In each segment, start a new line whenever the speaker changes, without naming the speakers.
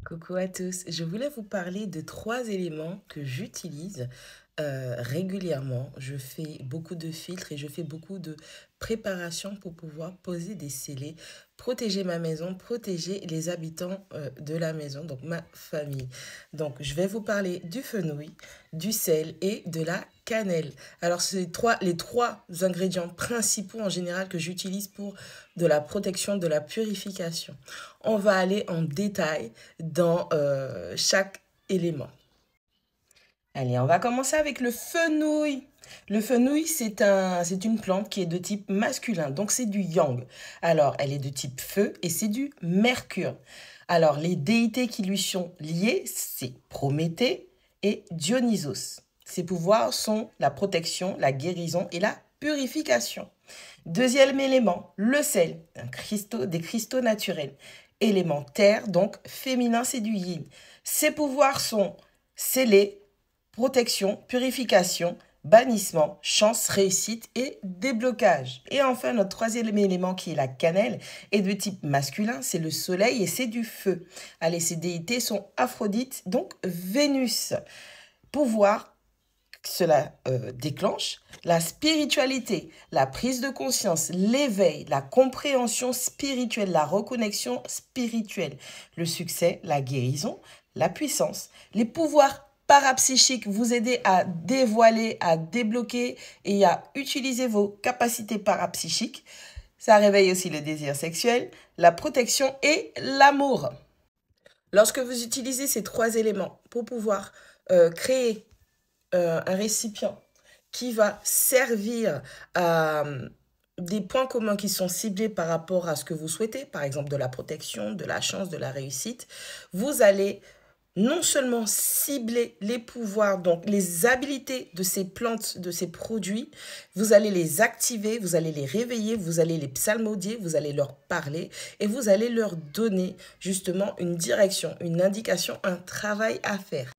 Coucou à tous, je voulais vous parler de trois éléments que j'utilise régulièrement. Je fais beaucoup de filtres et je fais beaucoup de préparation pour pouvoir poser des scellés, protéger ma maison, protéger les habitants de la maison, donc ma famille. Donc je vais vous parler du fenouil, du sel et de la cannelle. Alors c'est les trois ingrédients principaux en général que j'utilise pour de la protection, de la purification. On va aller en détail dans chaque élément. Allez, on va commencer avec le fenouil. Le fenouil, c'est une plante qui est de type masculin, donc c'est du yang. Alors, elle est de type feu et c'est du mercure. Alors, les déités qui lui sont liées, c'est Prométhée et Dionysos. Ses pouvoirs sont la protection, la guérison et la purification. Deuxième élément, le sel, des cristaux naturels. Élément terre, donc féminin, c'est du yin. Ses pouvoirs sont sceller, protection, purification, bannissement, chance, réussite et déblocage. Et enfin, notre troisième élément qui est la cannelle est de type masculin, c'est le soleil et c'est du feu. Allez, ces déités sont Aphrodite, donc Vénus. Pouvoir, cela déclenche la spiritualité, la prise de conscience, l'éveil, la compréhension spirituelle, la reconnexion spirituelle, le succès, la guérison, la puissance, les pouvoirs parapsychiques, vous aider à dévoiler, à débloquer et à utiliser vos capacités parapsychiques. Ça réveille aussi le désir sexuel, la protection et l'amour. Lorsque vous utilisez ces trois éléments pour pouvoir créer un récipient qui va servir à des points communs qui sont ciblés par rapport à ce que vous souhaitez, par exemple de la protection, de la chance, de la réussite, vous allez non seulement cibler les pouvoirs, donc les habilités de ces plantes, de ces produits, vous allez les activer, vous allez les réveiller, vous allez les psalmodier, vous allez leur parler et vous allez leur donner justement une direction, une indication, un travail à faire.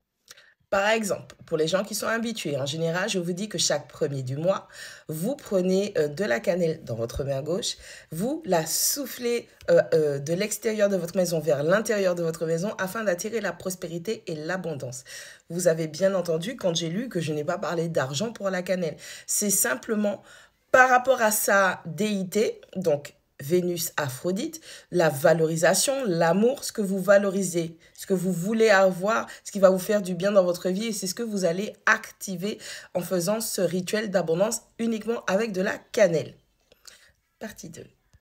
Par exemple, pour les gens qui sont habitués, en général, je vous dis que chaque premier du mois, vous prenez de la cannelle dans votre main gauche, vous la soufflez de l'extérieur de votre maison vers l'intérieur de votre maison afin d'attirer la prospérité et l'abondance. Vous avez bien entendu quand j'ai lu que je n'ai pas parlé d'argent pour la cannelle. C'est simplement par rapport à sa déité, donc Vénus, Aphrodite, la valorisation, l'amour, ce que vous valorisez, ce que vous voulez avoir, ce qui va vous faire du bien dans votre vie et c'est ce que vous allez activer en faisant ce rituel d'abondance uniquement avec de la cannelle. Partie 2.